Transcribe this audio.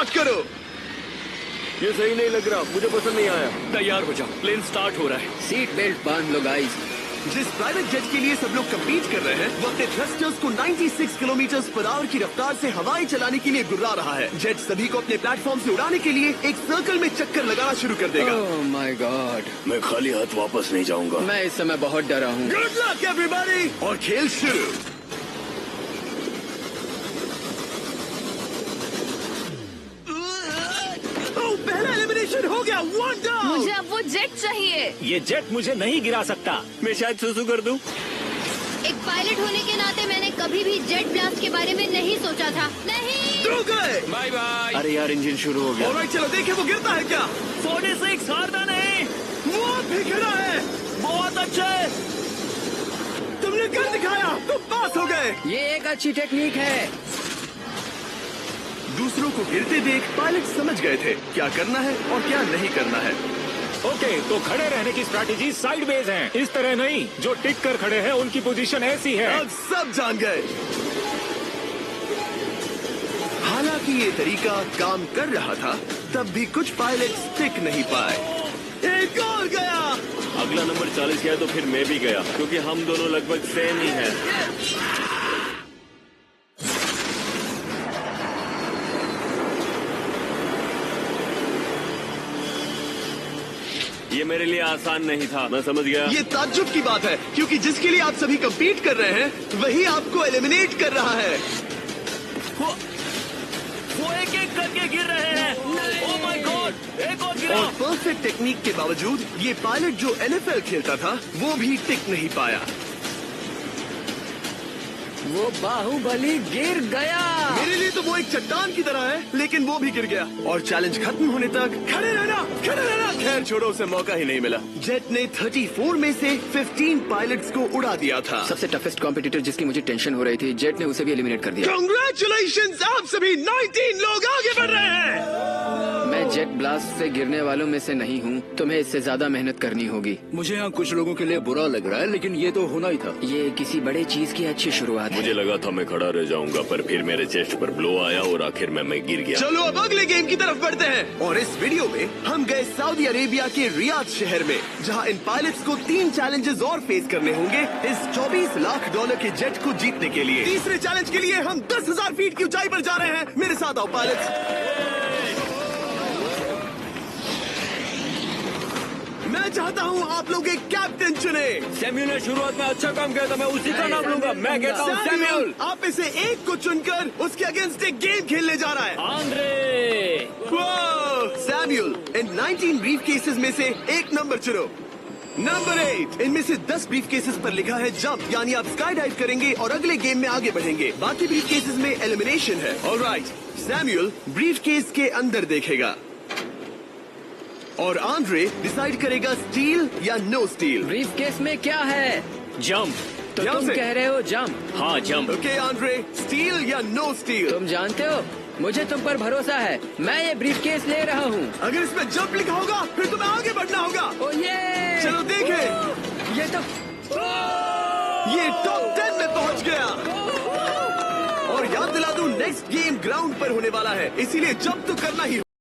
Start करो। ये सही नहीं लग रहा, मुझे पसंद नहीं आया। तैयार हो जाओ, प्लेन स्टार्ट हो रहा है। सीट बेल्ट बांध लो गाइस। जिस प्राइवेट जेट के लिए सब लोग कम्पीट कर रहे हैं, वो अपने थ्रस्टर्स को 96 किलोमीटर पर आवर की रफ्तार से हवाएं चलाने के लिए गुर्रा रहा है। जेट सभी को अपने प्लेटफॉर्म से उड़ाने के लिए एक सर्कल में चक्कर लगाना शुरू कर देगा। ओह माय गॉड, मैं खाली हाथ वापस नहीं जाऊंगा। मैं इस समय बहुत डरा हूँ। गुड लक एवरीबॉडी, और खेल शुरू। पहला एलिमिनेशन हो गया, 1 डाउन। मुझे अब वो जेट चाहिए। ये जेट मुझे नहीं गिरा सकता। मैं शायद सुसु कर दूं। एक पायलट होने के नाते मैंने कभी भी जेट ब्लास्ट के बारे में नहीं सोचा था। नहीं। दो गए। Bye bye. अरे यार, इंजन शुरू हो गया। ऑलराइट, चलो देखें वो गिरता है क्या। 46 हारना नहीं। वो भी गिरा है। बहुत अच्छे। तुमने कर दिखाया, तुम पास हो गए। ये एक अच्छी टेक्निक है। दूसरों को गिरते देख पायलट समझ गए थे क्या करना है और क्या नहीं करना है। ओके, तो खड़े रहने की स्ट्रैटेजी साइडवेज है, इस तरह नहीं। जो टिक कर खड़े हैं उनकी पोजीशन ऐसी है। अब सब जान गए। हालांकि ये तरीका काम कर रहा था, तब भी कुछ पायलट टिक नहीं पाए। एक और गया। अगला नंबर 40 गया तो फिर मैं भी गया, क्योंकि हम दोनों लगभग सेम ही हैं। ये मेरे लिए आसान नहीं था, मैं समझ गया। ये ताज्जुब की बात है, क्योंकि जिसके लिए आप सभी कम्पीट कर रहे हैं वही आपको एलिमिनेट कर रहा है। वो एक एक करके गिर रहे हैं। ओह माय गॉड, एक और गिरा। और परफेक्ट टेक्निक के बावजूद ये पायलट जो NFL खेलता था वो भी टिक नहीं पाया। वो बाहुबली गिर गया। मेरे लिए तो वो एक चट्टान की तरह है, लेकिन वो भी गिर गया। और चैलेंज खत्म होने तक खड़े रहना। खैर छोड़ो, उसे मौका ही नहीं मिला। जेट ने 34 में से 15 पायलट्स को उड़ा दिया था। सबसे टफेस्ट कॉम्पिटिटर जिसकी मुझे टेंशन हो रही थी, जेट ने उसे भी एलिमिनेट कर दिया। कांग्रेचुलेशंस, आप सभी 19 लोग आगे बढ़ रहे हैं। मैं जेट ब्लास्ट से गिरने वालों में से नहीं हूँ, तुम्हें इससे ज्यादा मेहनत करनी होगी। मुझे यहाँ कुछ लोगों के लिए बुरा लग रहा है, लेकिन ये तो होना ही था। ये किसी बड़े चीज की अच्छी शुरुआत है। मुझे लगा था मैं खड़ा रह जाऊंगा, पर फिर मेरे चेस्ट पर ब्लो आया और आखिर में मैं गिर गया। चलो अब अगले गेम की तरफ बढ़ते हैं। और इस वीडियो में हम गए सऊदी अरेबिया के रियाद शहर में, जहां इन पायलट्स को 3 चैलेंजेस और फेस करने होंगे इस $24 लाख के जेट को जीतने के लिए। तीसरे चैलेंज के लिए हम 10,000 फीट की ऊंचाई पर जा रहे हैं। मेरे साथ आओ पायलट्स। मैं चाहता हूँ आप लोग एक कैप्टन चुने। सैम्यूल ने शुरुआत में अच्छा काम किया था, मैं उसी का नाम लूंगा। मैं कहता हूँ सैम्यूल। आप में से एक को चुनकर उसके अगेंस्ट एक गेम खेलने जा रहा है। आंद्रे। सैम्यूल, इन 19 ब्रीफ केसेस में से एक नंबर चुनो। नंबर 8। इनमें से 10 ब्रीफ केसेस पर लिखा है जंप, यानी आप स्काई डाइव करेंगे और अगले गेम में आगे बढ़ेंगे। बाकी ब्रीफ केसेस में एलिमिनेशन है। ऑलराइट, सैम्यूल ब्रीफ केस के अंदर देखेगा और आंद्रे डिसाइड करेगा स्टील या नो स्टील। ब्रीफ केस में क्या है? जंप। तो यहाँ तुम से? कह रहे हो जंप? हाँ, जंप। ओके आंद्रे, स्टील या नो स्टील? तुम जानते हो, मुझे तुम पर भरोसा है। मैं ये ब्रीफ केस ले रहा हूँ। अगर इसमें जंप लिखा होगा फिर तुम्हें आगे बढ़ना होगा। ओ ये चलो देखें। ये तो ये टॉप 10 में पहुंच गया। और याद दिला दूं, नेक्स्ट गेम ग्राउंड पर होने वाला है, इसीलिए जंप तो करना ही